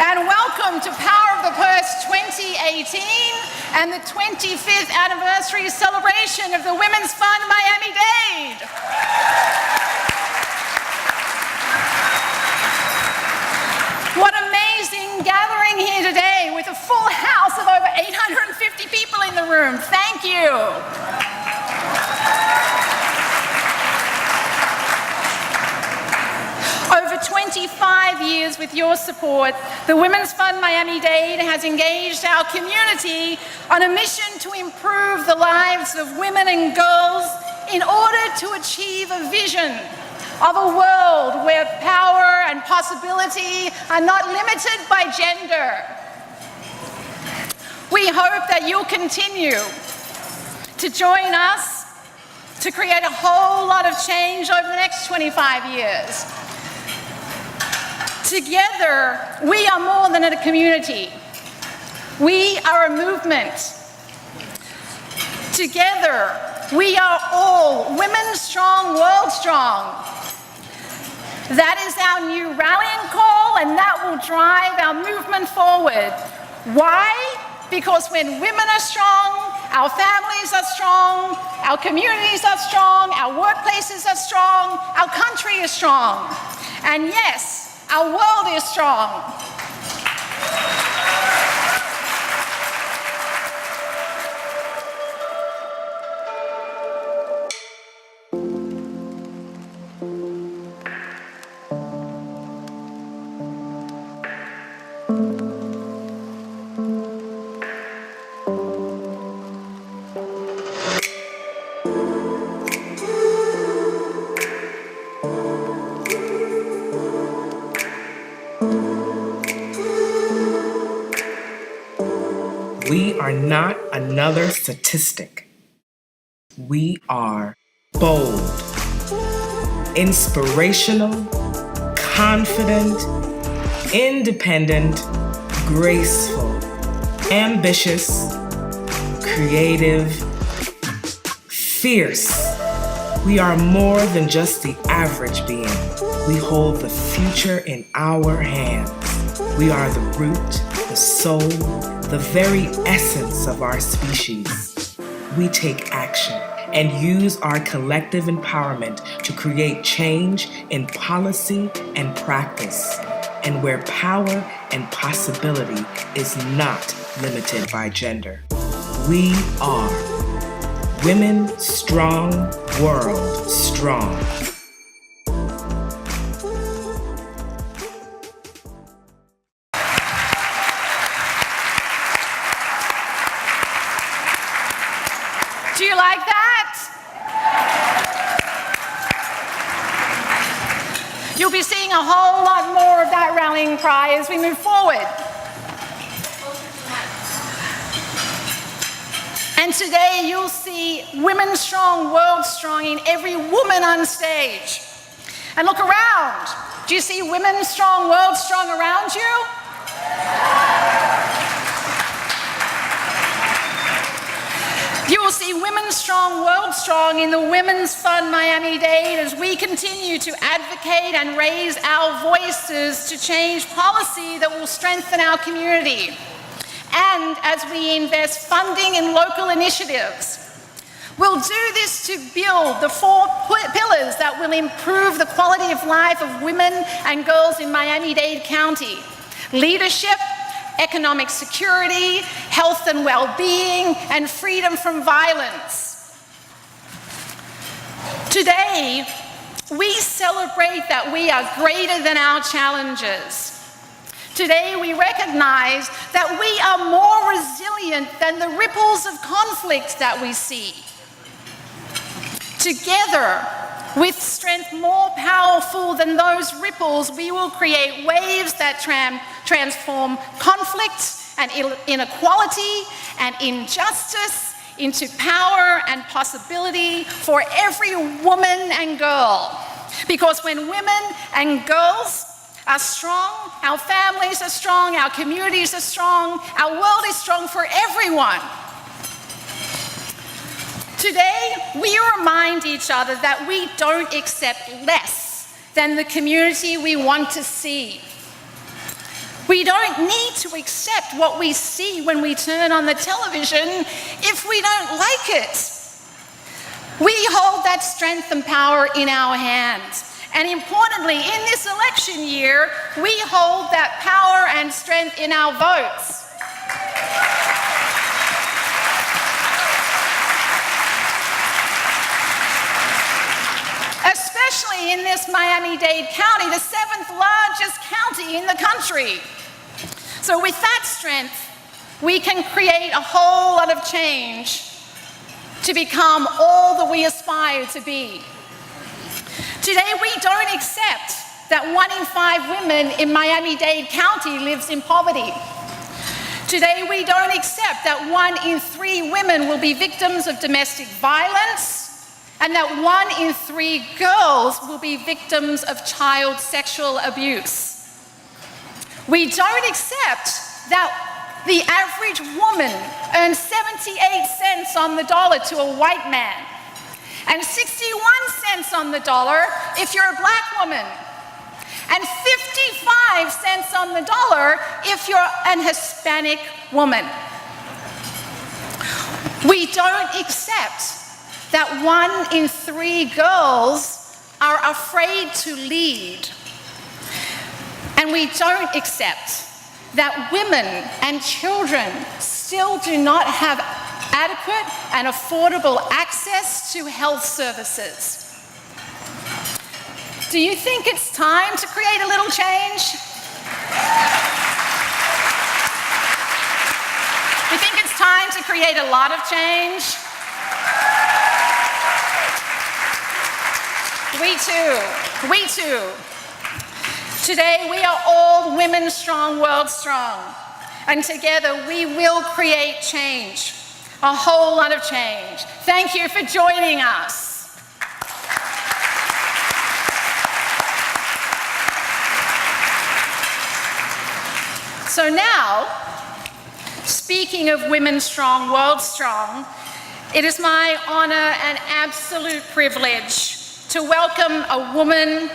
And welcome to Power of the Purse 2018 and the 25th anniversary celebration of the Women's Fund Miami-Dade. What amazing gathering here today with a full house of over 850 people in the room. Thank you. Over 25 years with your support, the Women's Fund Miami-Dade has engaged our community on a mission to improve the lives of women and girls in order to achieve a vision of a world where power and possibility are not limited by gender. We hope that you'll continue to join us to create a whole lot of change over the next 25 years. Together, we are more than a community. We are a movement. Together, we are all women strong, world strong. That is our new rallying call, and that will drive our movement forward. Why? Because when women are strong, our families are strong, our communities are strong, our workplaces are strong, our country is strong. And yes, our world is strong. We are not another statistic. We are bold, inspirational, confident, independent, graceful, ambitious, creative, fierce. We are more than just the average being. We hold the future in our hands. We are the root, the soul, the very essence of our species. We take action and use our collective empowerment to create change in policy and practice, and where power and possibility is not limited by gender. We are women strong, world strong. Do you like that? You'll be seeing a whole lot more of that rallying cry as we move forward. And today you'll see women strong, world strong in every woman on stage. And look around. Do you see women strong, world strong around you? You will see women strong, world strong in the Women's Fund Miami-Dade as we continue to advocate and raise our voices to change policy that will strengthen our community. And as we invest funding in local initiatives, we'll do this to build the 4 pillars that will improve the quality of life of women and girls in Miami-Dade County: leadership, economic security, health and well-being, and freedom from violence. Today, we celebrate that we are greater than our challenges. Today, we recognize that we are more resilient than the ripples of conflict that we see. Together, with strength more powerful than those ripples, we will create waves that transform conflict and inequality and injustice into power and possibility for every woman and girl. Because when women and girls are strong, our families are strong, our communities are strong, our world is strong for everyone. Today, we remind each other that we don't accept less than the community we want to see. We don't need to accept what we see when we turn on the television if we don't like it. We hold that strength and power in our hands. And importantly, in this election year, we hold that power and strength in our votes. Especially in this Miami-Dade County, the 7th largest county in the country. So with that strength, we can create a whole lot of change to become all that we aspire to be. Today, we don't accept that 1 in 5 women in Miami-Dade County lives in poverty. Today, we don't accept that 1 in 3 women will be victims of domestic violence, and that 1 in 3 girls will be victims of child sexual abuse. We don't accept that the average woman earns 78 cents on the dollar to a white man, and 61 cents on the dollar if you're a black woman, and 55 cents on the dollar if you're an Hispanic woman. We don't accept that 1 in 3 girls are afraid to lead. And we don't accept that women and children still do not have adequate and affordable access to health services. Do you think it's time to create a little change? Do you think it's time to create a lot of change? We too. Today we are all women strong, world strong. And together we will create change, a whole lot of change. Thank you for joining us. So now, speaking of women strong, world strong, it is my honor and absolute privilege to welcome a woman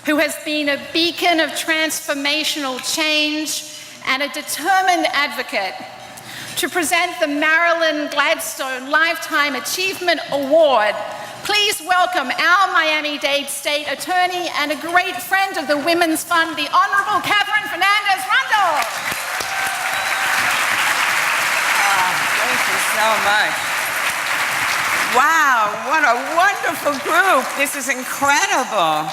who has been a beacon of transformational change and a determined advocate, to present the Marilyn Gladstone Lifetime Achievement Award. Please welcome our Miami-Dade State Attorney and a great friend of the Women's Fund, the Honorable Catherine Fernandez-Rundle. Thank you so much. Wow, what a wonderful group. This is incredible.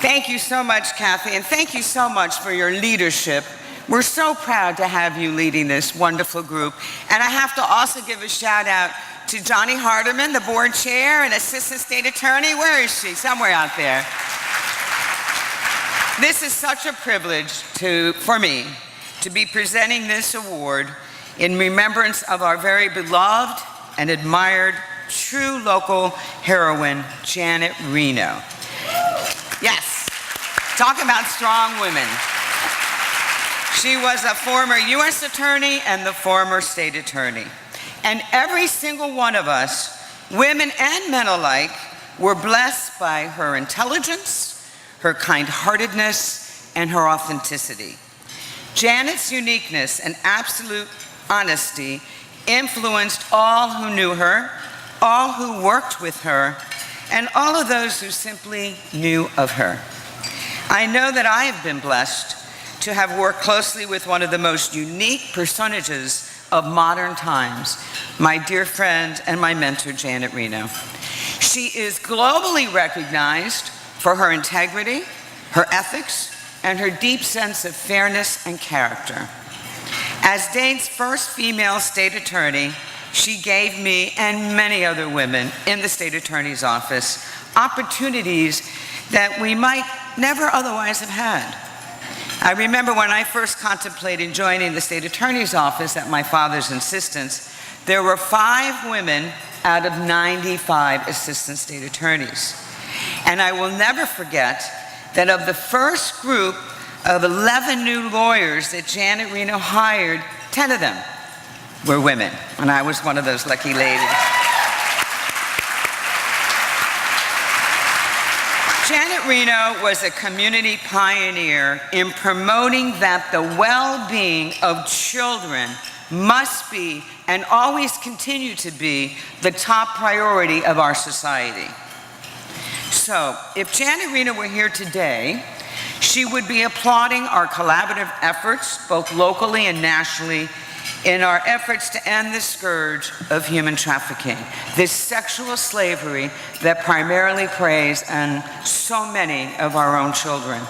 Thank you so much, Kathy, and thank you so much for your leadership. We're so proud to have you leading this wonderful group. And I have to also give a shout out to Johnny Hardiman, the board chair and assistant state attorney. Where is she? Somewhere out there. This is such a privilege for me to be presenting this award in remembrance of our very beloved and admired true local heroine, Janet Reno. Yes, talk about strong women. She was a former U.S. attorney and the former state attorney. And every single one of us, women and men alike, were blessed by her intelligence, her kind-heartedness, and her authenticity. Janet's uniqueness and absolute honesty influenced all who knew her, all who worked with her, and all of those who simply knew of her. I know that I have been blessed to have worked closely with one of the most unique personages of modern times, my dear friend and my mentor, Janet Reno. She is globally recognized for her integrity, her ethics, and her deep sense of fairness and character. As Dade's first female state attorney, she gave me and many other women in the state attorney's office opportunities that we might never otherwise have had. I remember when I first contemplated joining the state attorney's office at my father's insistence, there were 5 women out of 95 assistant state attorneys. And I will never forget that of the first group of 11 new lawyers that Janet Reno hired, 10 of them were women, and I was one of those lucky ladies. Janet Reno was a community pioneer in promoting that the well-being of children must be and always continue to be the top priority of our society. So, if Janet Reno were here today, she would be applauding our collaborative efforts, both locally and nationally, in our efforts to end the scourge of human trafficking, this sexual slavery that primarily preys on so many of our own children.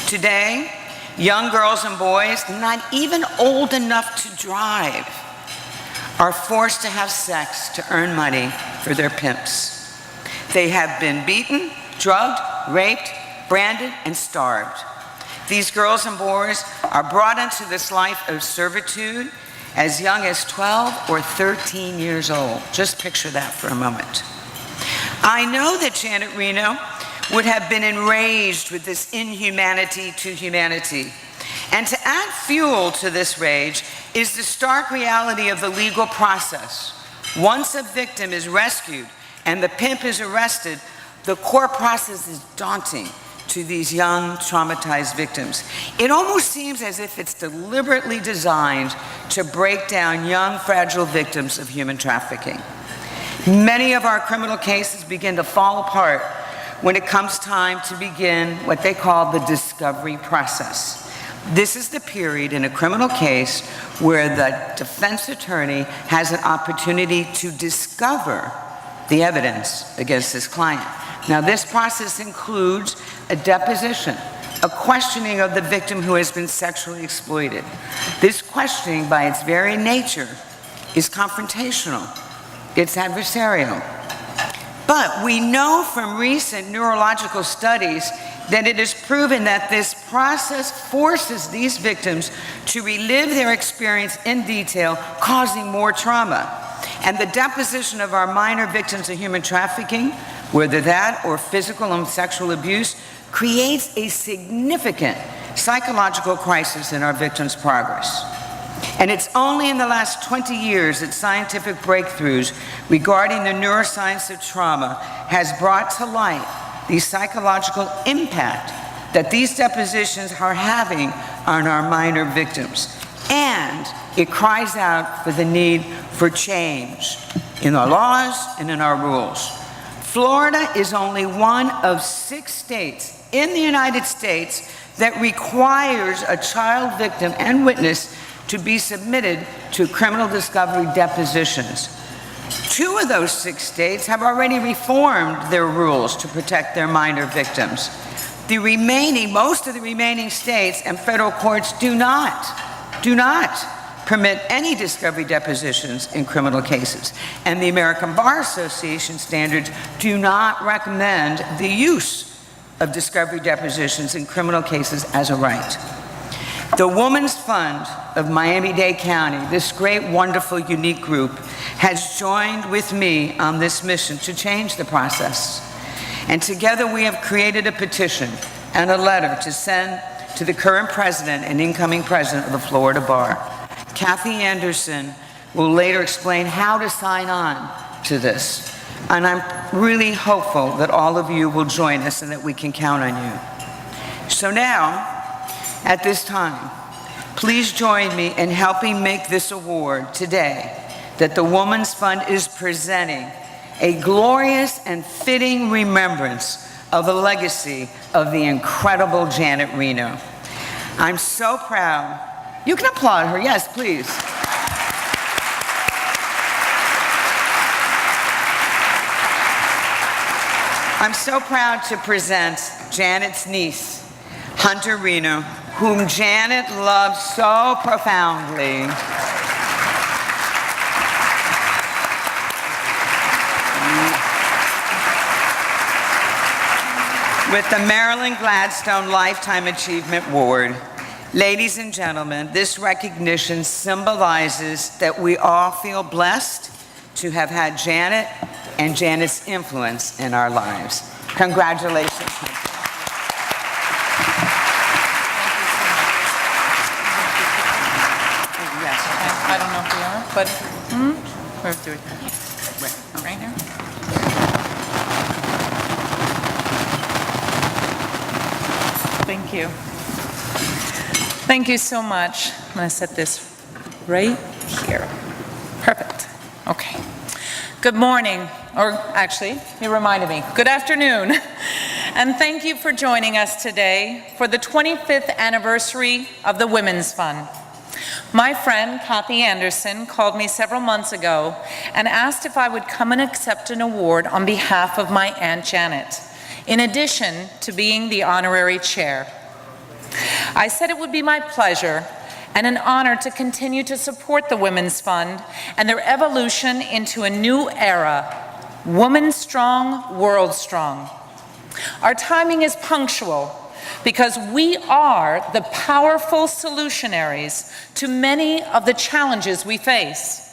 Today, young girls and boys, not even old enough to drive, are forced to have sex to earn money for their pimps. They have been beaten, drugged, raped, branded, and starved. These girls and boys are brought into this life of servitude as young as 12 or 13 years old. Just picture that for a moment. I know that Janet Reno would have been enraged with this inhumanity to humanity. And to add fuel to this rage is the stark reality of the legal process. Once a victim is rescued and the pimp is arrested, the court process is daunting to these young, traumatized victims. It almost seems as if it's deliberately designed to break down young, fragile victims of human trafficking. Many of our criminal cases begin to fall apart when it comes time to begin what they call the discovery process. This is the period in a criminal case where the defense attorney has an opportunity to discover the evidence against his client. Now, this process includes a deposition, a questioning of the victim who has been sexually exploited. This questioning, by its very nature, is confrontational. It's adversarial. But we know from recent neurological studies that it is proven that this process forces these victims to relive their experience in detail, causing more trauma. And the deposition of our minor victims of human trafficking, whether that or physical and sexual abuse, creates a significant psychological crisis in our victims' progress. And it's only in the last 20 years that scientific breakthroughs regarding the neuroscience of trauma has brought to light the psychological impact that these depositions are having on our minor victims. And it cries out for the need for change in our laws and in our rules. Florida is only one of 6 states in the United States that requires a child victim and witness to be submitted to criminal discovery depositions. 2 of those 6 states have already reformed their rules to protect their minor victims. Most of the remaining states and federal courts do not permit any discovery depositions in criminal cases. And the American Bar Association standards do not recommend the use of discovery depositions in criminal cases as a right. The Women's Fund of Miami-Dade County, this great, wonderful, unique group, has joined with me on this mission to change the process. And together we have created a petition and a letter to send to the current president and incoming president of the Florida Bar. Kathy Anderson will later explain how to sign on to this. And I'm really hopeful that all of you will join us and that we can count on you. So now, at this time, please join me in helping make this award today that the Women's Fund is presenting a glorious and fitting remembrance of the legacy of the incredible Janet Reno. I'm so proud. You can applaud her, yes, please. I'm so proud to present Janet's niece, Hunter Reno, whom Janet loved so profoundly. With the Marilyn Gladstone Lifetime Achievement Award. Ladies and gentlemen, this recognition symbolizes that we all feel blessed to have had Janet and Janet's influence in our lives. Congratulations. I don't know if we are, but where's do it? Right here. Thank you. Thank you so much. I'm going to set this right here. Perfect. Okay. Good morning, or actually, you reminded me. Good afternoon. And thank you for joining us today for the 25th anniversary of the Women's Fund. My friend, Kathy Anderson, called me several months ago and asked if I would come and accept an award on behalf of my Aunt Janet, in addition to being the honorary chair. I said it would be my pleasure and an honor to continue to support the Women's Fund and their evolution into a new era, Woman Strong, World Strong. Our timing is punctual because we are the powerful solutionaries to many of the challenges we face.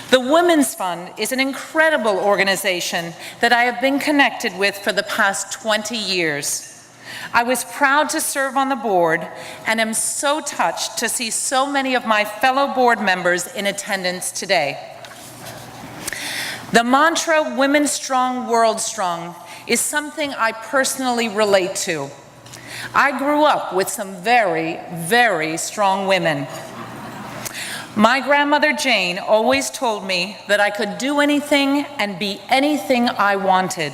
The Women's Fund is an incredible organization that I have been connected with for the past 20 years. I was proud to serve on the board and am so touched to see so many of my fellow board members in attendance today. The mantra, Women Strong, World Strong, is something I personally relate to. I grew up with some very, very strong women. My grandmother Jane always told me that I could do anything and be anything I wanted.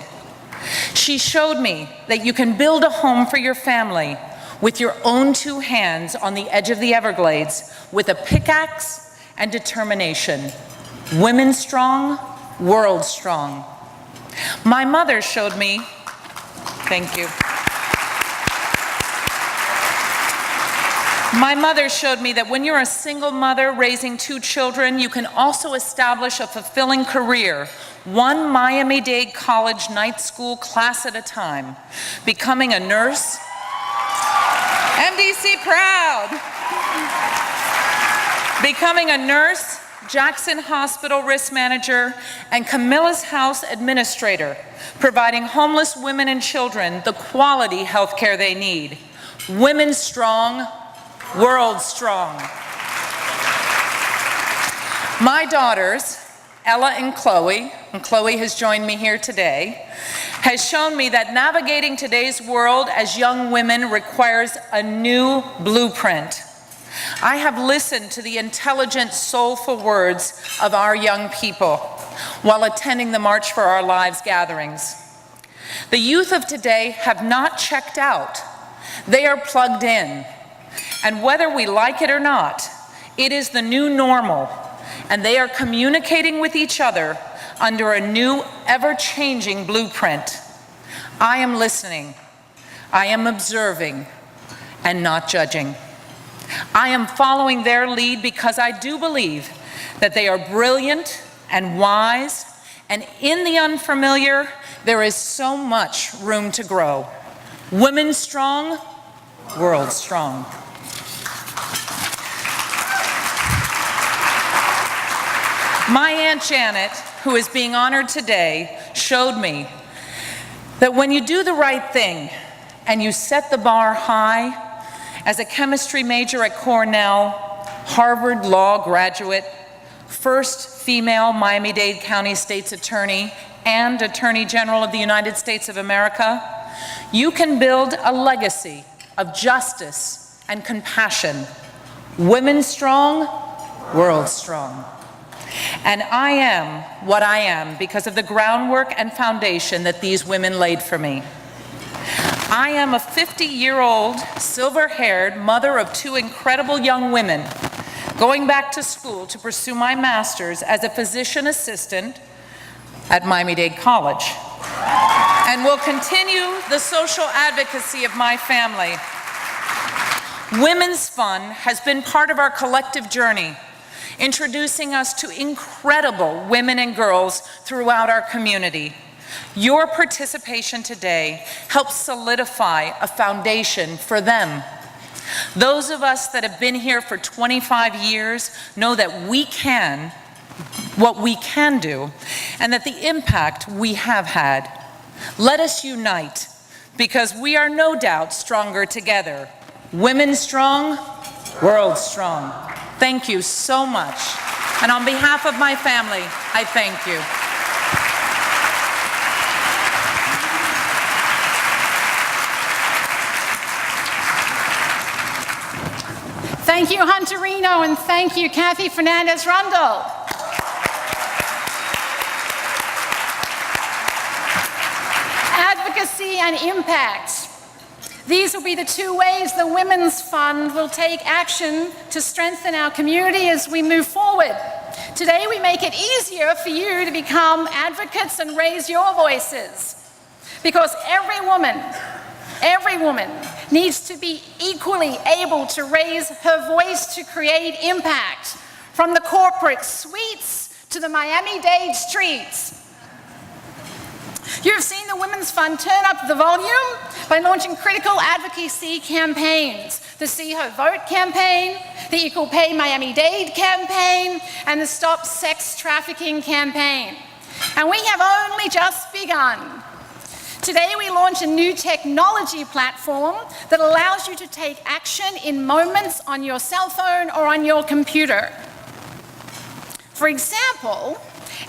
She showed me that you can build a home for your family with your own two hands on the edge of the Everglades with a pickaxe and determination. Women strong, world strong. My mother showed me, thank you. My mother showed me that when you're a single mother raising two children, you can also establish a fulfilling career, one Miami-Dade College night school class at a time, becoming a nurse, MDC proud, becoming a nurse, Jackson Hospital risk manager, and Camilla's House administrator, providing homeless women and children the quality health care they need. Women strong, world strong. My daughters, Ella and Chloe has joined me here today, has shown me that navigating today's world as young women requires a new blueprint. I have listened to the intelligent, soulful words of our young people while attending the March for Our Lives gatherings. The youth of today have not checked out. They are plugged in. And whether we like it or not, it is the new normal, and they are communicating with each other under a new, ever-changing blueprint. I am listening, I am observing, and not judging. I am following their lead because I do believe that they are brilliant and wise, and in the unfamiliar, there is so much room to grow. Women strong, world strong. My Aunt Janet, who is being honored today, showed me that when you do the right thing and you set the bar high, as a chemistry major at Cornell, Harvard Law graduate, first female Miami-Dade County State's Attorney, and Attorney General of the United States of America, you can build a legacy of justice and compassion. Women strong, world strong. And I am what I am because of the groundwork and foundation that these women laid for me. I am a 50-year-old, silver-haired mother of two incredible young women, going back to school to pursue my master's as a physician assistant at Miami-Dade College, and will continue the social advocacy of my family. Women's Fund has been part of our collective journey, introducing us to incredible women and girls throughout our community. Your participation today helps solidify a foundation for them. Those of us that have been here for 25 years know that we can, what we can do, and that the impact we have had. Let us unite, because we are no doubt stronger together. Women strong, world strong. Thank you so much. And on behalf of my family, I thank you. Thank you, Hunter Reno, and thank you, Kathy Fernandez-Rundle. Advocacy and impact. These will be the two ways the Women's Fund will take action to strengthen our community as we move forward. Today, we make it easier for you to become advocates and raise your voices. Because every woman needs to be equally able to raise her voice to create impact, from the corporate suites to the Miami-Dade streets. You've seen the Women's Fund turn up the volume by launching critical advocacy campaigns. The See Her Vote campaign, the Equal Pay Miami-Dade campaign, and the Stop Sex Trafficking campaign. And we have only just begun. Today we launch a new technology platform that allows you to take action in moments on your cell phone or on your computer. For example,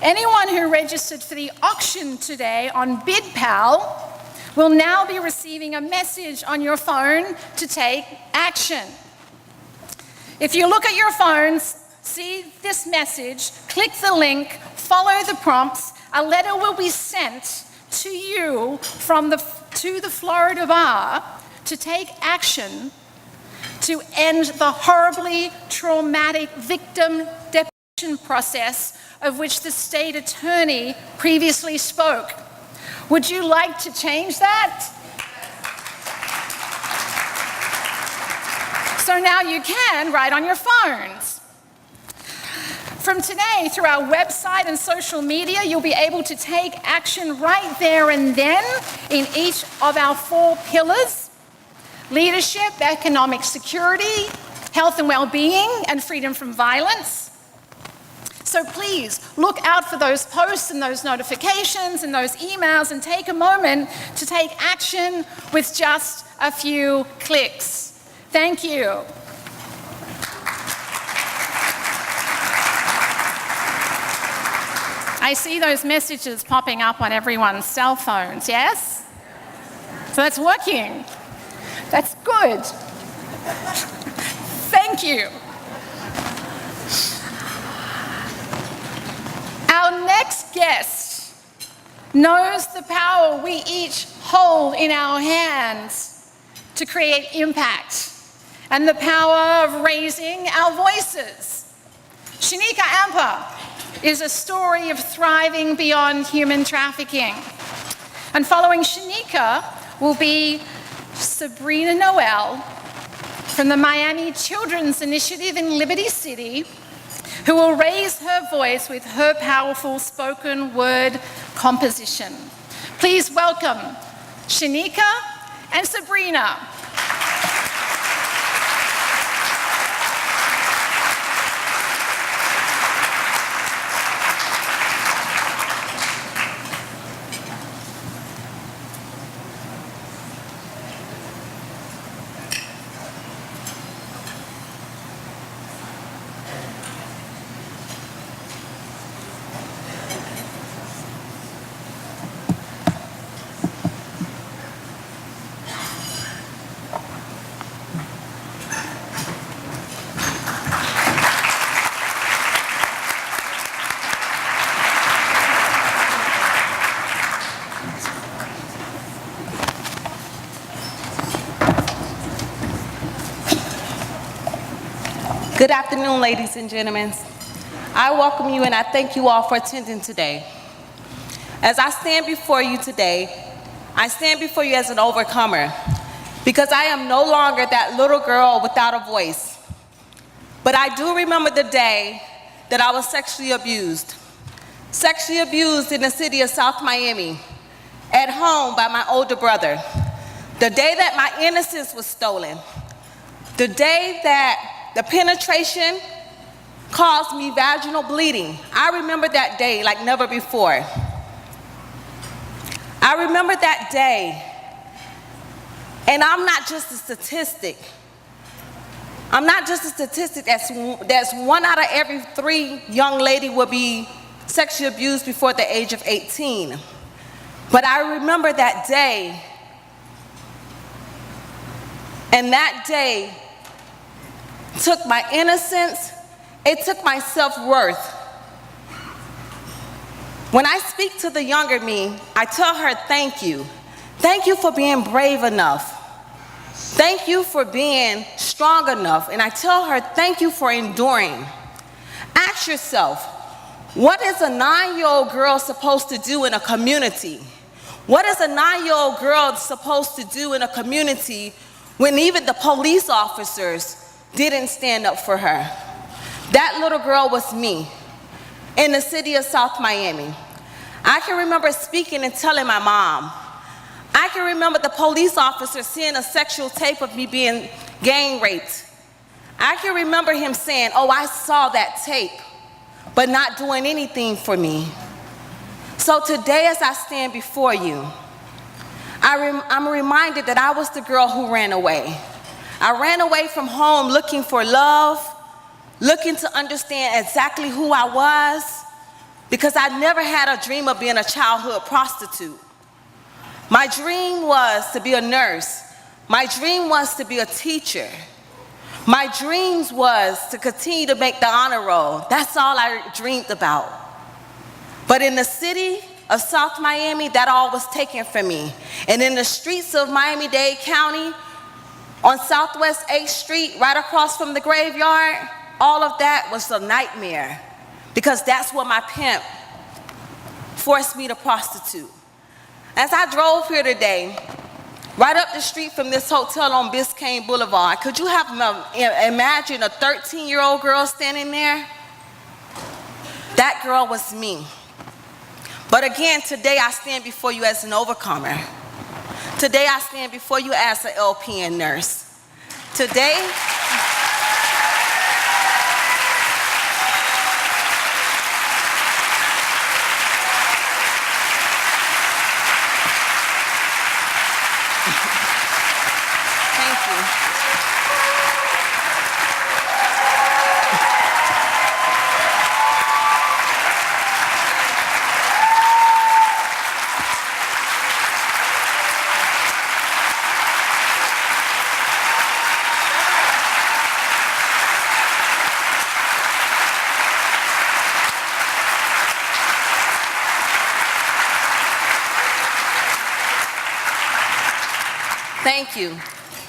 anyone who registered for the auction today on BidPal will now be receiving a message on your phone to take action. If you look at your phones, see this message, click the link, follow the prompts, a letter will be sent to you to the Florida Bar to take action to end the horribly traumatic victim deportation process of which the state attorney previously spoke. Would you like to change that? So now you can right on your phones. From today, through our website and social media, you'll be able to take action right there and then in each of our 4 pillars: leadership, economic security, health and well-being, and freedom from violence. So please look out for those posts and those notifications and those emails and take a moment to take action with just a few clicks. Thank you. I see those messages popping up on everyone's cell phones, yes? So that's working. That's good. Thank you. Our next guest knows the power we each hold in our hands to create impact and the power of raising our voices. Shanika Amper is a story of thriving beyond human trafficking. And following Shanika will be Sabrina Noel from the Miami Children's Initiative in Liberty City, who will raise her voice with her powerful spoken word composition. Please welcome Shanika and Sabrina. Good afternoon, ladies and gentlemen. I welcome you and I thank you all for attending today. As I stand before you today, I stand before you as an overcomer because I am no longer that little girl without a voice. But I do remember the day that I was sexually abused in the city of South Miami, at home by my older brother. The day that my innocence was stolen. The day that the penetration caused me vaginal bleeding. I remember that day like never before. I remember that day, and I'm not just a statistic. I'm not just a statistic that's 1 out of every 3 young lady will be sexually abused before the age of 18. But I remember that day, and that day took my innocence, it took my self-worth. When I speak to the younger me, I tell her thank you. Thank you for being brave enough. Thank you for being strong enough. And I tell her thank you for enduring. Ask yourself, what is a 9-year-old girl supposed to do in a community? What is a 9-year-old girl supposed to do in a community when even the police officers didn't stand up for her? That little girl was me in the city of South Miami. I can remember speaking and telling my mom. I can remember the police officer seeing a sexual tape of me being gang raped. I can remember him saying, oh, I saw that tape, but not doing anything for me. So today as I stand before you, I'm reminded that I was the girl who ran away. I ran away from home looking for love, looking to understand exactly who I was, because I never had a dream of being a childhood prostitute. My dream was to be a nurse. My dream was to be a teacher. My dreams was to continue to make the honor roll. That's all I dreamed about. But in the city of South Miami, that all was taken from me. And in the streets of Miami-Dade County, on Southwest 8th Street, right across from the graveyard, all of that was a nightmare, because that's what my pimp forced me to prostitute. As I drove here today, right up the street from this hotel on Biscayne Boulevard, could you have imagine a 13-year-old girl standing there? That girl was me. But again, today I stand before you as an overcomer. Today I stand before you as an LPN nurse. Today, thank you.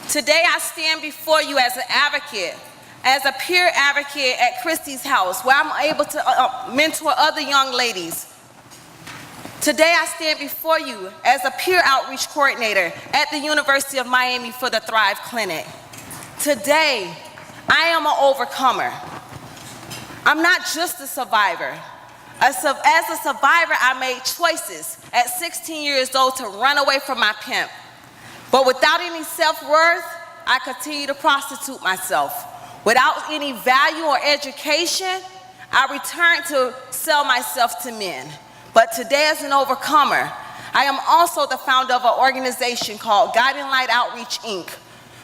Today I stand before you as an advocate, as a peer advocate at Christy's house, where I'm able to mentor other young ladies. Today I stand before you as a peer outreach coordinator at the University of Miami for the Thrive Clinic. Today, I am an overcomer. I'm not just a survivor. As a survivor, I made choices at 16 years old to run away from my pimp. But without any self-worth, I continue to prostitute myself. Without any value or education, I returned to sell myself to men. But today, as an overcomer, I am also the founder of an organization called Guiding Light Outreach, Inc.,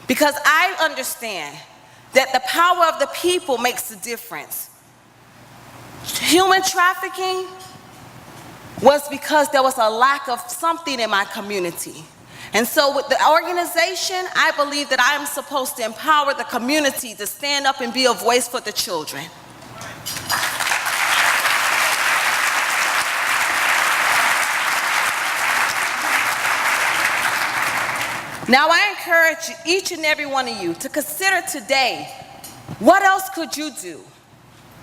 because I understand that the power of the people makes a difference. Human trafficking was because there was a lack of something in my community. And so with the organization, I believe that I am supposed to empower the community to stand up and be a voice for the children. Now I encourage each and every one of you to consider today, what else could you do?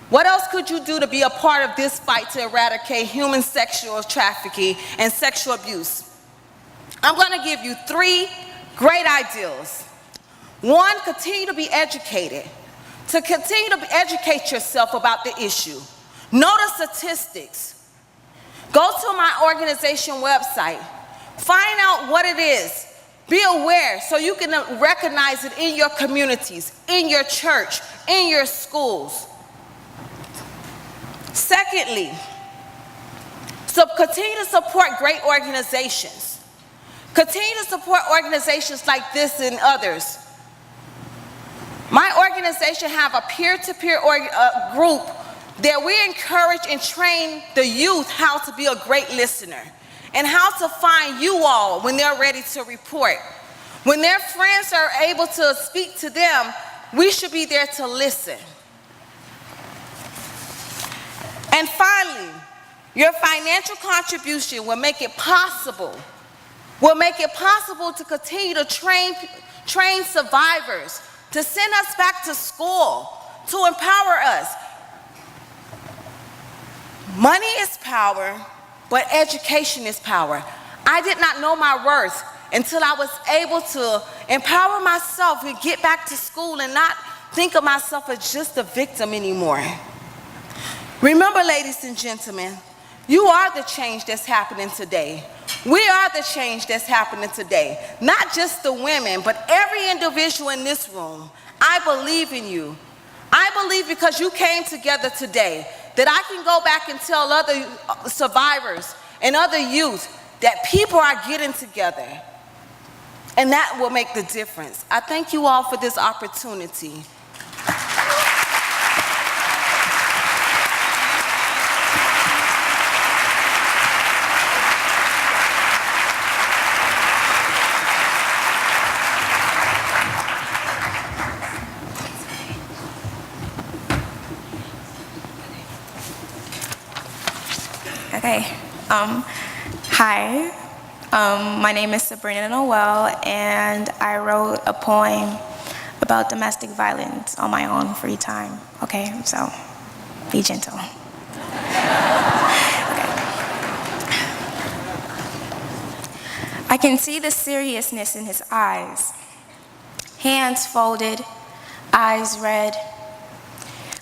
What else could you do to be a part of this fight to eradicate human sexual trafficking and sexual abuse? I'm going to give you 3 great ideals. 1, continue to be educated. To continue to educate yourself about the issue. Know the statistics. Go to my organization website. Find out what it is. Be aware so you can recognize it in your communities, in your church, in your schools. Secondly, so continue to support great organizations. Continue to support organizations like this and others. My organization have a peer-to-peer group that we encourage and train the youth how to be a great listener and how to find you all when they're ready to report. When their friends are able to speak to them, we should be there to listen. And finally, your financial contribution will make it possible to continue to train survivors, to send us back to school, to empower us. Money is power, but education is power. I did not know my worth until I was able to empower myself and get back to school and not think of myself as just a victim anymore. Remember, ladies and gentlemen, you are the change that's happening today. We are the change that's happening today. Not just the women, but every individual in this room. I believe in you. I believe because you came together today that I can go back and tell other survivors and other youth that people are getting together. And that will make the difference. I thank you all for this opportunity. Okay. Hi. My name is Sabrina Noel, and I wrote a poem about domestic violence on my own free time. Okay, so be gentle. Okay. I can see the seriousness in his eyes. Hands folded, eyes red.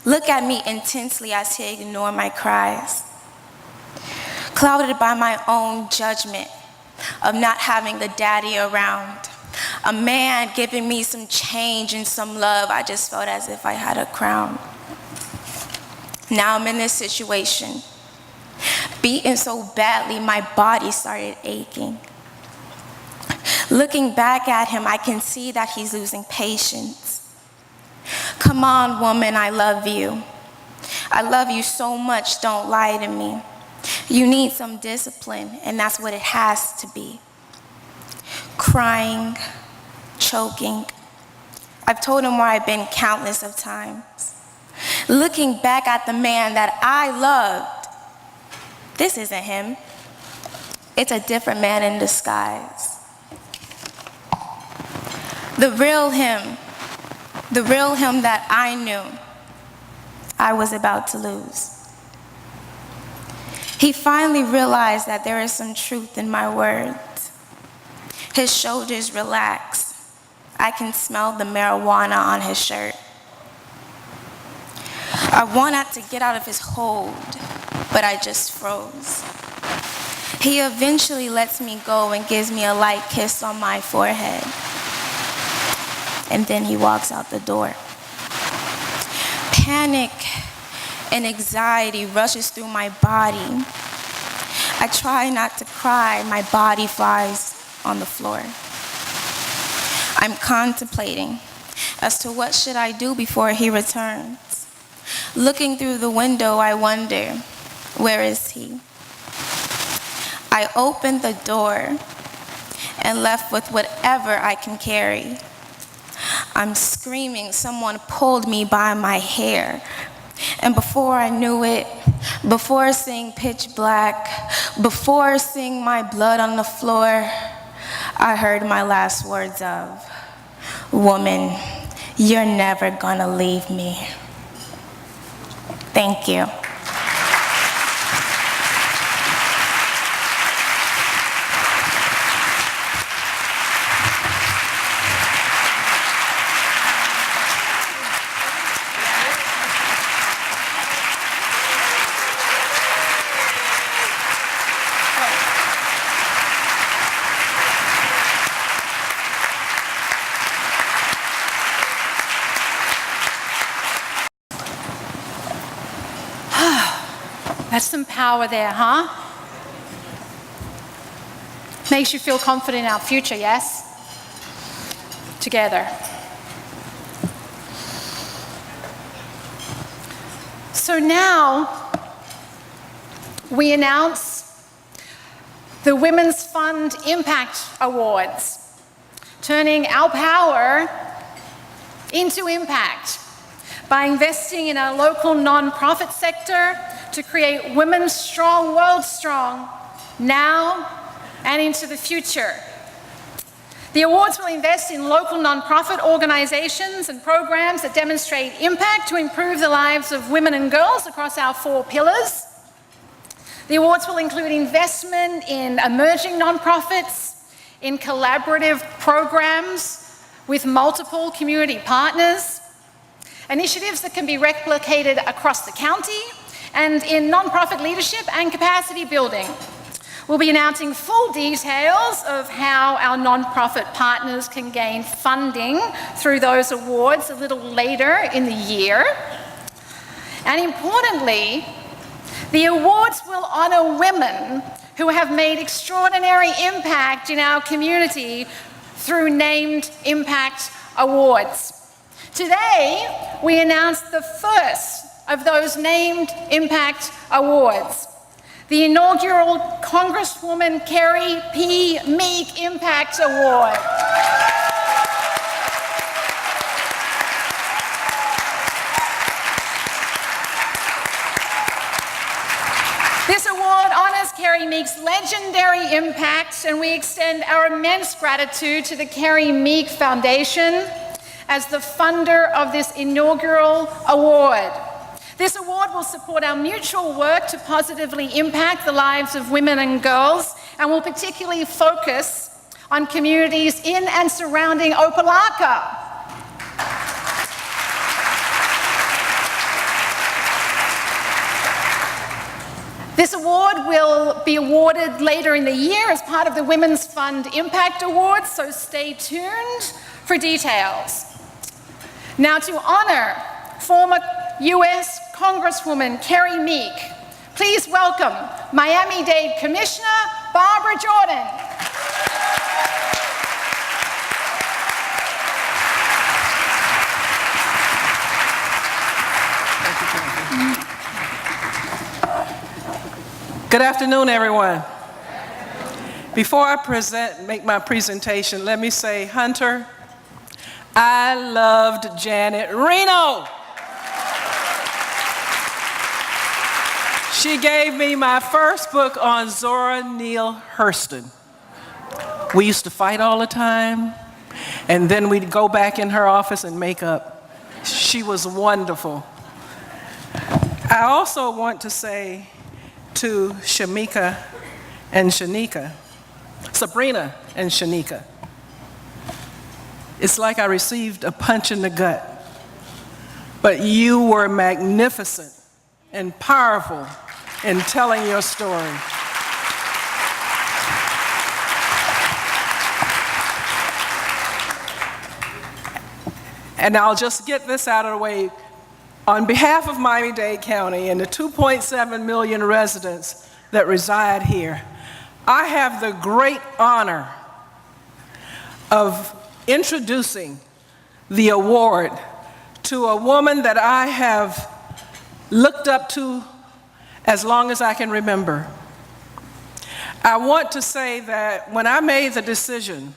Look at me intensely as he ignored my cries. Clouded by my own judgment of not having a daddy around. A man giving me some change and some love, I just felt as if I had a crown. Now I'm in this situation, beaten so badly my body started aching. Looking back at him, I can see that he's losing patience. Come on, woman, I love you. I love you so much, don't lie to me. You need some discipline, and that's what it has to be. Crying, choking. I've told him where I've been countless of times. Looking back at the man that I loved, this isn't him. It's a different man in disguise. The real him that I knew, I was about to lose. He finally realized that there is some truth in my words. His shoulders relax. I can smell the marijuana on his shirt. I wanted to get out of his hold, but I just froze. He eventually lets me go and gives me a light kiss on my forehead. And then he walks out the door. Panic and anxiety rushes through my body. I try not to cry, my body flies on the floor. I'm contemplating as to what should I do before he returns. Looking through the window, I wonder, where is he? I opened the door and left with whatever I can carry. I'm screaming, someone pulled me by my hair. And before I knew it, before seeing pitch black, before seeing my blood on the floor, I heard my last words of, woman, you're never gonna leave me. Thank you. That's some power there, huh? Makes you feel confident in our future, yes? Together. So now we announce the Women's Fund Impact Awards, turning our power into impact by investing in our local nonprofit sector to create women strong, world strong, now and into the future. The awards will invest in local nonprofit organizations and programs that demonstrate impact to improve the lives of women and girls across our 4 pillars. The awards will include investment in emerging nonprofits, in collaborative programs with multiple community partners, initiatives that can be replicated across the county, and in nonprofit leadership and capacity building. We'll be announcing full details of how our nonprofit partners can gain funding through those awards a little later in the year. And importantly, the awards will honor women who have made extraordinary impact in our community through named impact awards. Today, we announced the first of those named impact awards, the inaugural Congresswoman Carrie P. Meek Impact Award. This award honors Carrie Meek's legendary impact, and we extend our immense gratitude to the Carrie Meek Foundation as the funder of this inaugural award. This award will support our mutual work to positively impact the lives of women and girls, and will particularly focus on communities in and surrounding Opelika. This award will be awarded later in the year as part of the Women's Fund Impact Awards, so stay tuned for details. Now, to honor former U.S. Congresswoman Carrie Meek, please welcome Miami-Dade Commissioner Barbara Jordan. Good afternoon, everyone. Before I make my presentation, let me say, Hunter, I loved Janet Reno. She gave me my first book on Zora Neale Hurston. We used to fight all the time, and then we'd go back in her office and make up. She was wonderful. I also want to say to Sabrina and Shanika, it's like I received a punch in the gut, but you were magnificent and powerful in telling your story. And I'll just get this out of the way. On behalf of Miami-Dade County and the 2.7 million residents that reside here, I have the great honor of introducing the award to a woman that I have looked up to as long as I can remember. I want to say that when I made the decision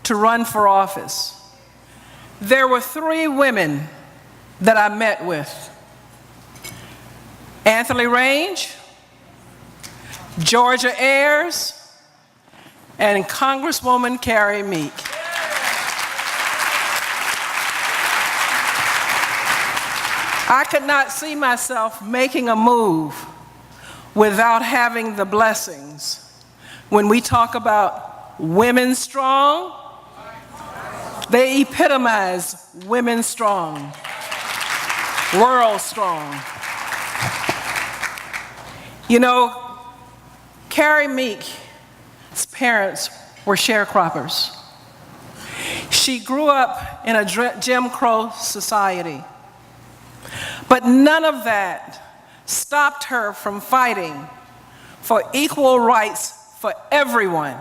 to run for office, there were 3 women that I met with: Anthony Range, Georgia Ayers, and Congresswoman Carrie Meek. I could not see myself making a move without having the blessings. When we talk about women strong, they epitomize women strong, world strong. You know, Carrie Meek's parents were sharecroppers. She grew up in a Jim Crow society. But none of that stopped her from fighting for equal rights for everyone.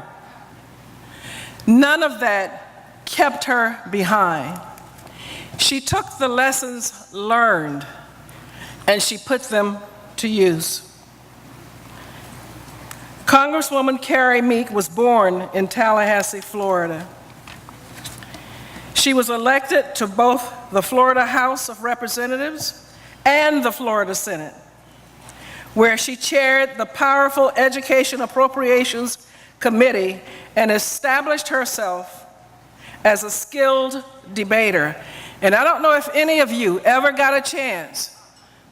None of that kept her behind. She took the lessons learned and she put them to use. Congresswoman Carrie Meek was born in Tallahassee, Florida. She was elected to both the Florida House of Representatives and the Florida Senate, where she chaired the powerful Education Appropriations Committee and established herself as a skilled debater. And I don't know if any of you ever got a chance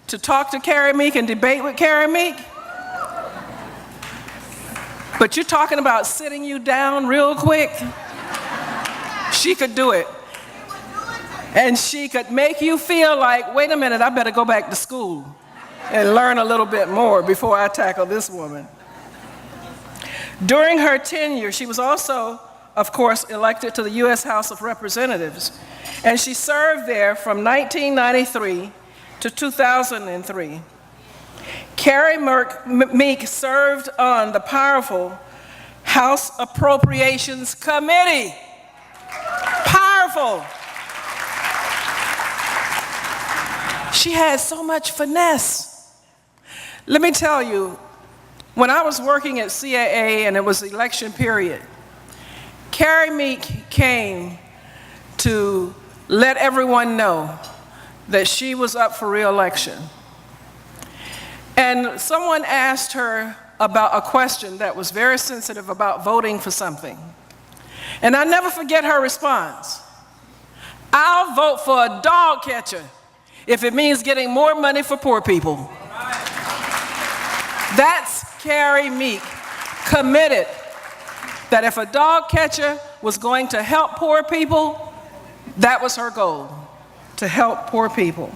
to talk to Carrie Meek and debate with Carrie Meek, but you're talking about sitting you down real quick. She could do it. And she could make you feel like, wait a minute, I better go back to school and learn a little bit more before I tackle this woman. During her tenure, she was also, of course, elected to the U.S. House of Representatives, and she served there from 1993 to 2003. Carrie Meek served on the powerful House Appropriations Committee. Powerful. She had so much finesse. Let me tell you, when I was working at CAA and it was election period, Carrie Meek came to let everyone know that she was up for re-election. And someone asked her about a question that was very sensitive about voting for something. And I never forget her response. I'll vote for a dog catcher if it means getting more money for poor people. That's Carrie Meek, committed that if a dog catcher was going to help poor people, that was her goal, to help poor people.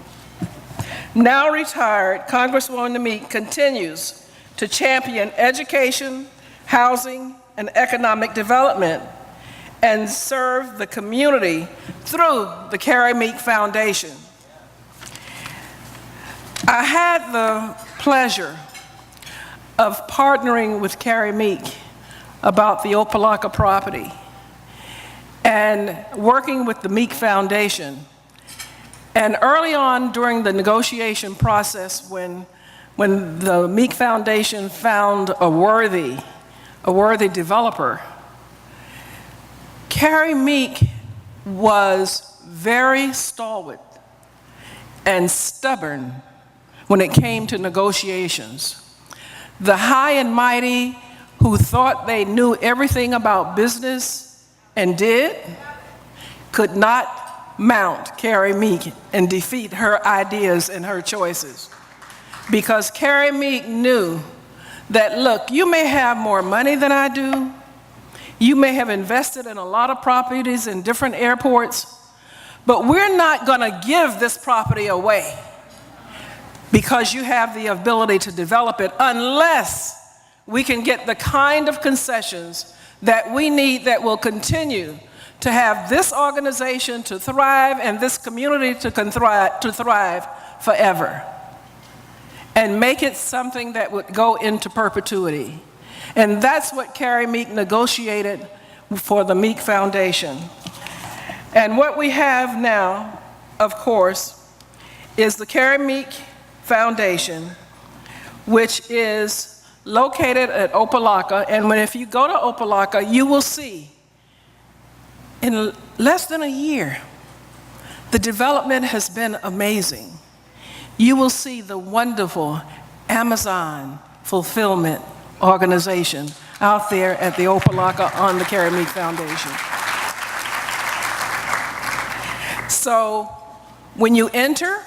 Now retired, Congresswoman Meek continues to champion education, housing, and economic development and serve the community through the Carrie Meek Foundation. I had the pleasure of partnering with Carrie Meek about the Opelika property and working with the Meek Foundation. And early on during the negotiation process, when the Meek Foundation found a worthy developer, Carrie Meek was very stalwart and stubborn when it came to negotiations. The high and mighty who thought they knew everything about business and did could not mount Carrie Meek and defeat her ideas and her choices. Because Carrie Meek knew that, look, you may have more money than I do, you may have invested in a lot of properties in different airports, but we're not gonna give this property away because you have the ability to develop it unless we can get the kind of concessions that we need that will continue to have this organization to thrive and this community to thrive forever, and make it something that would go into perpetuity. And that's what Carrie Meek negotiated for the Meek Foundation. And what we have now, of course, is the Carrie Meek Foundation, which is located at Opelika. And if you go to Opelika, you will see in less than a year, the development has been amazing. You will see the wonderful Amazon fulfillment organization out there at the Opelika on the Carrie Meek Foundation. So when you enter,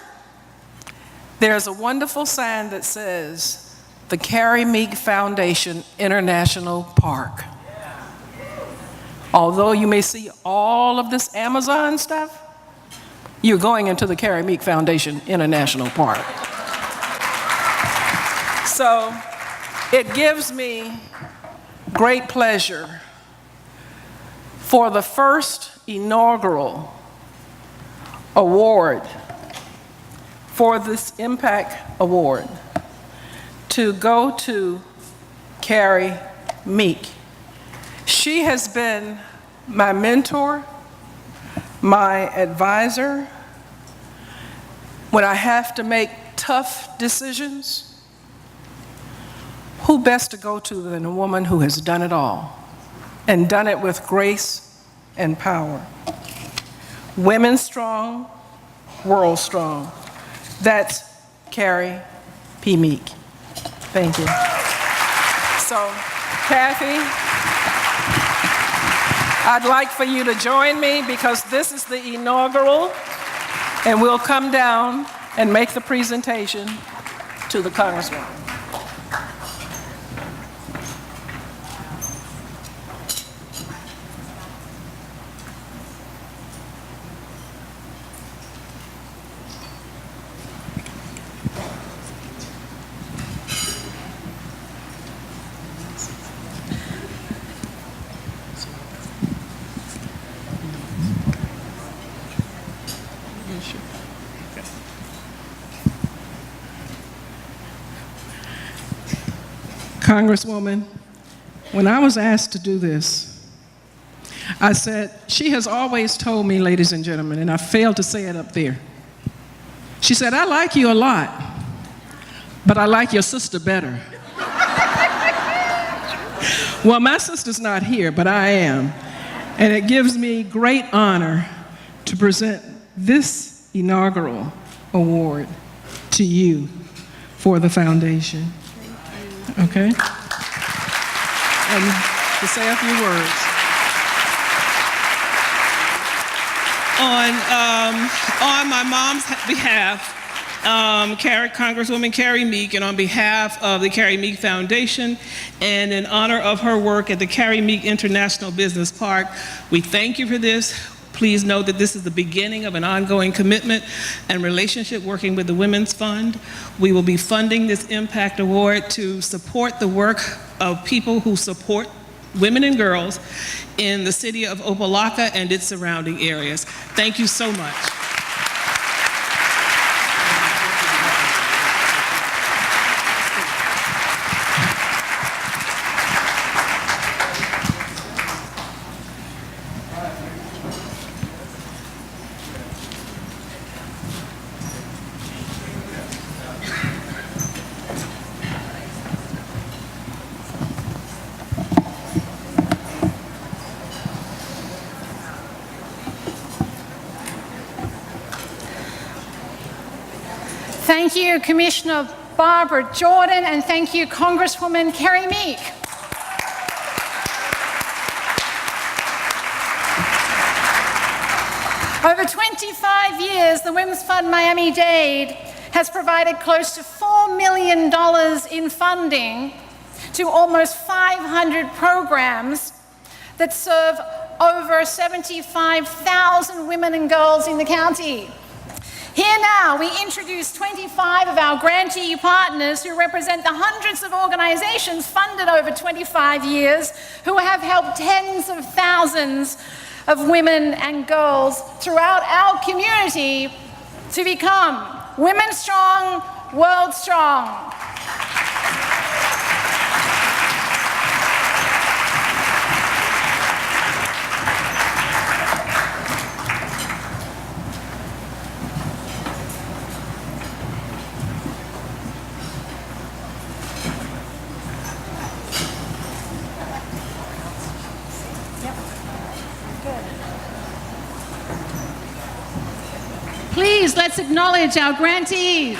there's a wonderful sign that says the Carrie Meek Foundation International Park. Although you may see all of this Amazon stuff, you're going into the Carrie Meek Foundation International Park. So it gives me great pleasure for the first inaugural award for this Impact Award to go to Carrie Meek. She has been my mentor, my advisor. When I have to make tough decisions, who best to go to than a woman who has done it all and done it with grace and power? Women strong, world strong. That's Carrie P. Meek. Thank you. So, Kathy, I'd like for you to join me because this is the inaugural, and we'll come down and make the presentation to the Congresswoman. Congresswoman, when I was asked to do this, I said, she has always told me, ladies and gentlemen, and I failed to say it up there. She said, I like you a lot, but I like your sister better. Well, my sister's not here, but I am. And it gives me great honor to present this inaugural award to you for the foundation. Okay? And to say a few words. On my mom's behalf, Congresswoman Carrie Meek, and on behalf of the Carrie Meek Foundation, and in honor of her work at the Carrie Meek International Business Park, we thank you for this. Please know that this is the beginning of an ongoing commitment and relationship working with the Women's Fund. We will be funding this Impact Award to support the work of people who support women and girls in the city of Opa-locka and its surrounding areas. Thank you so much. Thank you, Commissioner Barbara Jordan, and thank you, Congresswoman Carrie Meek. Over 25 years, the Women's Fund Miami-Dade has provided close to $4 million in funding to almost 500 programs that serve over 75,000 women and girls in the county. Here now, we introduce 25 of our grantee partners who represent the hundreds of organizations funded over 25 years who have helped tens of thousands of women and girls throughout our community to become women strong, world strong. Please, let's acknowledge our grantees.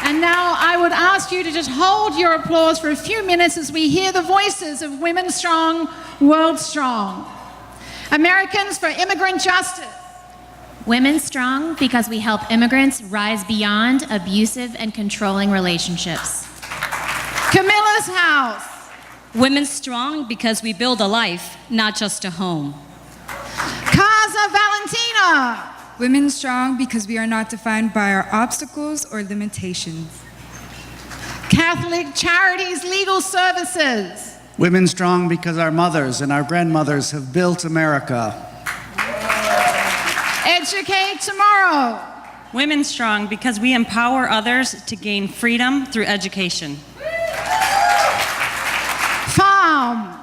And now I would ask you to just hold your applause for a few minutes as we hear the voices of Women Strong, World Strong. Americans for Immigrant Justice. Women Strong because we help immigrants rise beyond abusive and controlling relationships. Camilla's House. Women Strong because we build a life, not just a home. Casa Valentina. Women Strong because we are not defined by our obstacles or limitations. Catholic Charities Legal Services. Women Strong because our mothers and our grandmothers have built America. Educate Tomorrow. Women Strong because we empower others to gain freedom through education. Farm.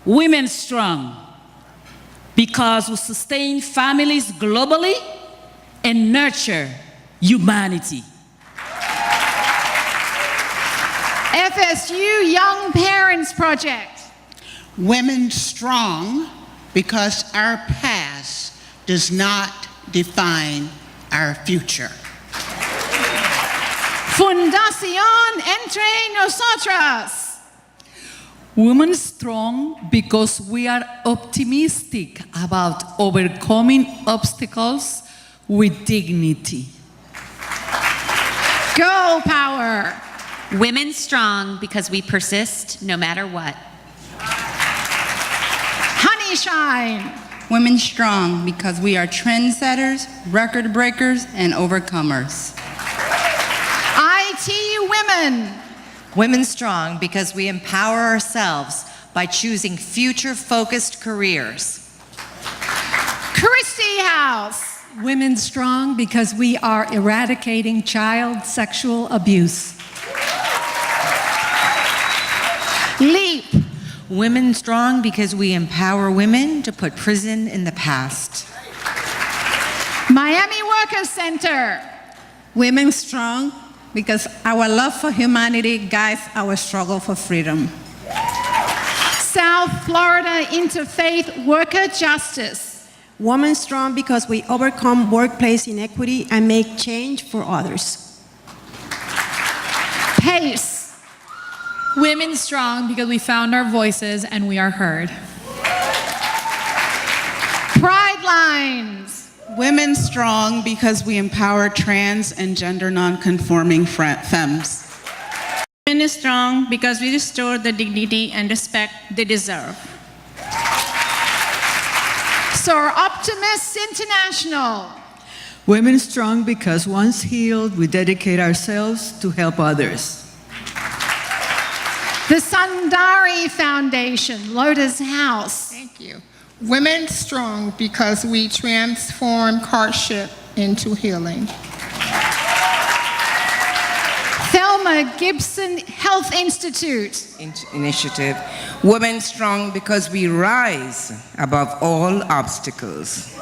Women Strong because we sustain families globally and nurture humanity. FSU Young Parents Project. Women strong because our past does not define our future. Fundación Entre Nosotras. Women strong because we are optimistic about overcoming obstacles with dignity. Girl Power. Women strong because we persist no matter what. Honey Shine. Women strong because we are trendsetters, record breakers, and overcomers. IT Women. Women strong because we empower ourselves by choosing future-focused careers. Christie House. Women strong because we are eradicating child sexual abuse. Leap. Women strong because we empower women to put prison in the past. Miami Workers Center. Women strong because our love for humanity guides our struggle for freedom. South Florida Interfaith Worker Justice. Women strong because we overcome workplace inequity and make change for others. PACE. Women strong because we found our voices and we are heard. Pride Lines. Women strong because we empower trans and gender non-conforming femmes. Women strong because we restore the dignity and respect they deserve. Sir Optimus International. Women strong because once healed, we dedicate ourselves to help others. The Sundari Foundation, Lotus House. Thank you. Women strong because we transform hardship into healing. Thelma Gibson Health Institute. Initiative. Women strong because we rise above all obstacles.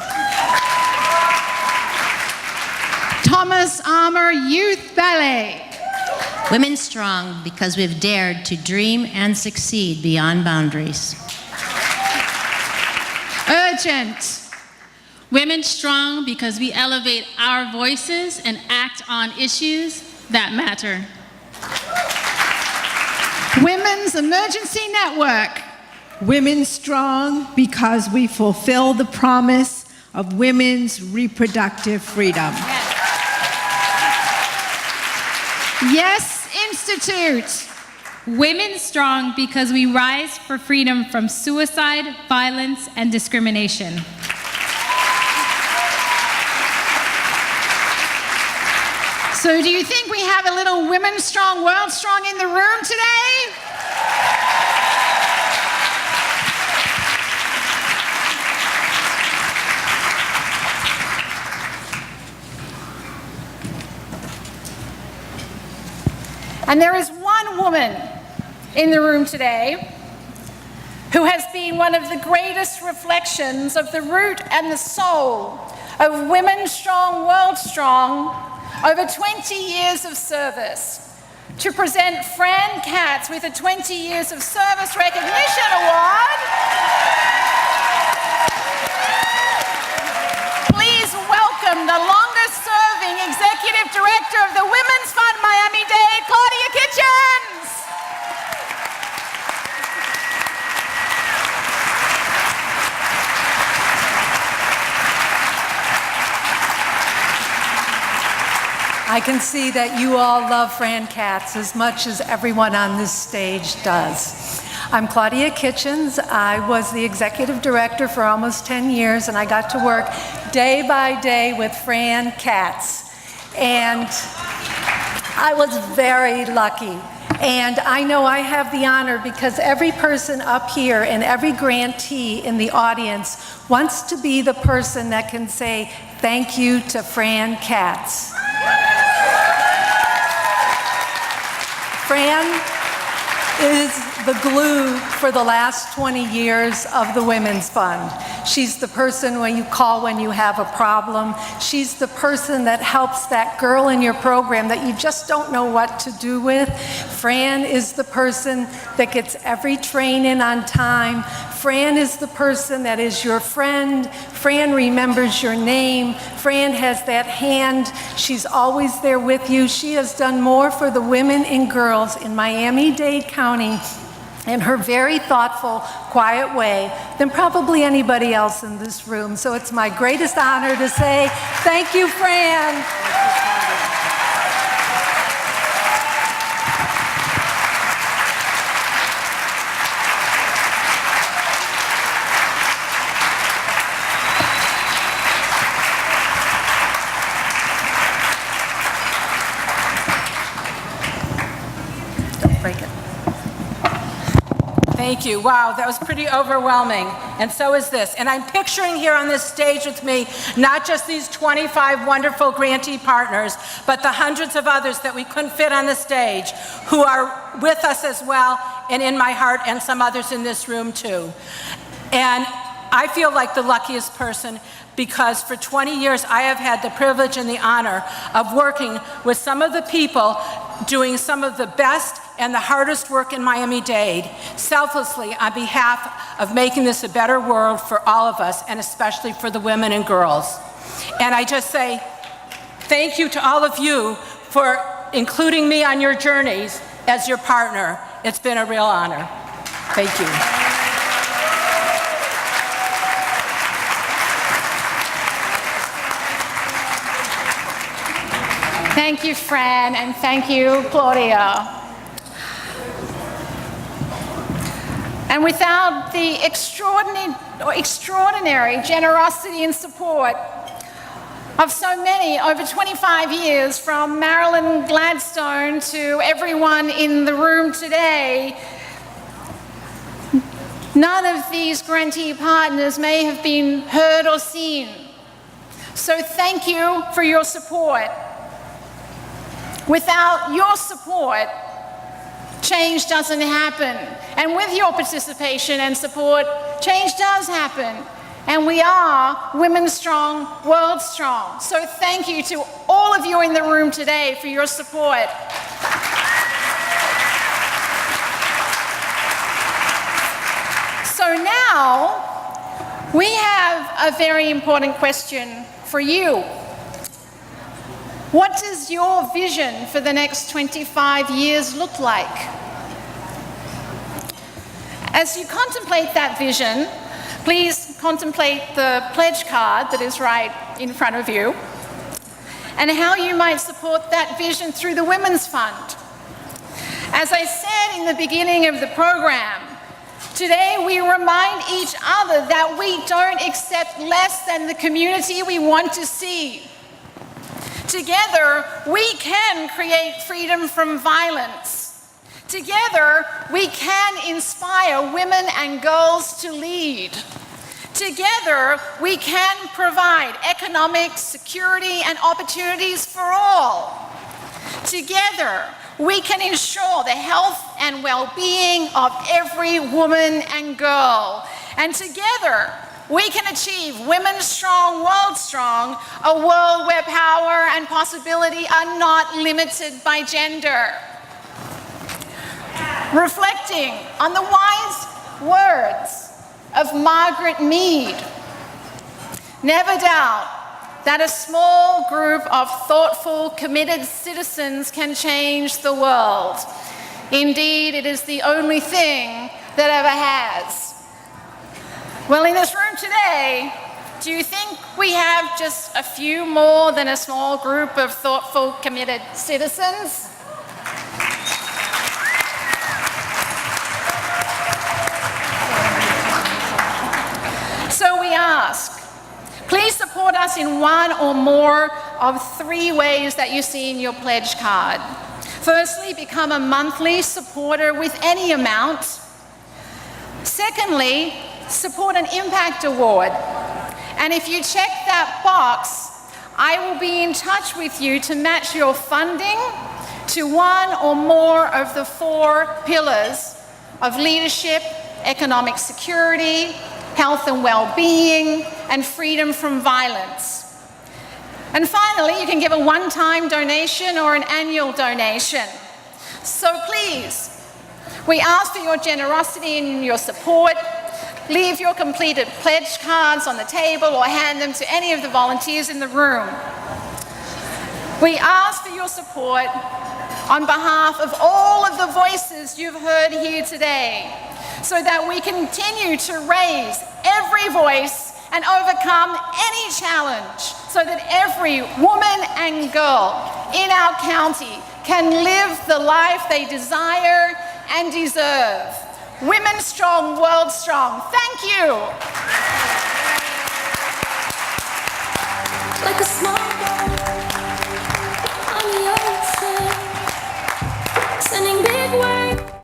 Thomas Armour Youth Ballet. Women strong because we've dared to dream and succeed beyond boundaries. Urgent. Women strong because we elevate our voices and act on issues that matter. Women's Emergency Network. Women strong because we fulfill the promise of women's reproductive freedom. Yes Institute. Women strong because we rise for freedom from suicide, violence, and discrimination. So do you think we have a little Women Strong, World Strong in the room today? And there is one woman in the room today who has been one of the greatest reflections of the root and the soul of Women Strong, World Strong over 20 years of service. To present Fran Katz with a 20 Years of Service Recognition Award. Please welcome the longest-serving Executive Director of the Women's Fund Miami-Dade, Claudia Kitchens. I can see that you all love Fran Katz as much as everyone on this stage does. I'm Claudia Kitchens. I was the executive director for almost 10 years, and I got to work day by day with Fran Katz. And I was very lucky. And I know I have the honor because every person up here and every grantee in the audience wants to be the person that can say thank you to Fran Katz. Fran is the glue for the last 20 years of the Women's Fund. She's the person when you call when you have a problem. She's the person that helps that girl in your program that you just don't know what to do with. Fran is the person that gets every train in on time. Fran is the person that is your friend. Fran remembers your name. Fran has that hand. She's always there with you. She has done more for the women and girls in Miami-Dade County in her very thoughtful, quiet way than probably anybody else in this room. So it's my greatest honor to say thank you, Fran. Thank you. Wow, that was pretty overwhelming. And so is this. And I'm picturing here on this stage with me, not just these 25 wonderful grantee partners, but the hundreds of others that we couldn't fit on the stage who are with us as well, and in my heart, and some others in this room too. And I feel like the luckiest person because for 20 years I have had the privilege and the honor of working with some of the people doing some of the best and the hardest work in Miami-Dade, selflessly on behalf of making this a better world for all of us, and especially for the women and girls. And I just say thank you to all of you for including me on your journeys as your partner. It's been a real honor. Thank you. Thank you, Fran, and thank you, Claudia. And without the extraordinary generosity and support of so many over 25 years, from Marilyn Gladstone to everyone in the room today, none of these grantee partners may have been heard or seen. So thank you for your support. Without your support, change doesn't happen. And with your participation and support, change does happen. And we are Women Strong, World Strong. So thank you to all of you in the room today for your support. So now, we have a very important question for you. What does your vision for the next 25 years look like? As you contemplate that vision, please contemplate the pledge card that is right in front of you and how you might support that vision through the Women's Fund. As I said in the beginning of the program, today we remind each other that we don't accept less than the community we want to see. Together, we can create freedom from violence. Together, we can inspire women and girls to lead. Together, we can provide economic security and opportunities for all. Together, we can ensure the health and well-being of every woman and girl. And together, we can achieve Women Strong, World Strong, a world where power and possibility are not limited by gender. Reflecting on the wise words of Margaret Mead, never doubt that a small group of thoughtful, committed citizens can change the world. Indeed, it is the only thing that ever has. Well, in this room today, do you think we have just a few more than a small group of thoughtful, committed citizens? So we ask, please support us in one or more of three ways that you see in your pledge card. Firstly, become a monthly supporter with any amount. Secondly, support an impact award. And if you check that box, I will be in touch with you to match your funding to one or more of the 4 pillars of leadership, economic security, health and well-being, and freedom from violence. And finally, you can give a one-time donation or an annual donation. So please, we ask for your generosity and your support. Leave your completed pledge cards on the table or hand them to any of the volunteers in the room. We ask for your support on behalf of all of the voices you've heard here today, so that we continue to raise every voice and overcome any challenge, so that every woman and girl in our county can live the life they desire and deserve. Women strong, world strong. Thank you. Like a small boat on the ocean, sending big waves.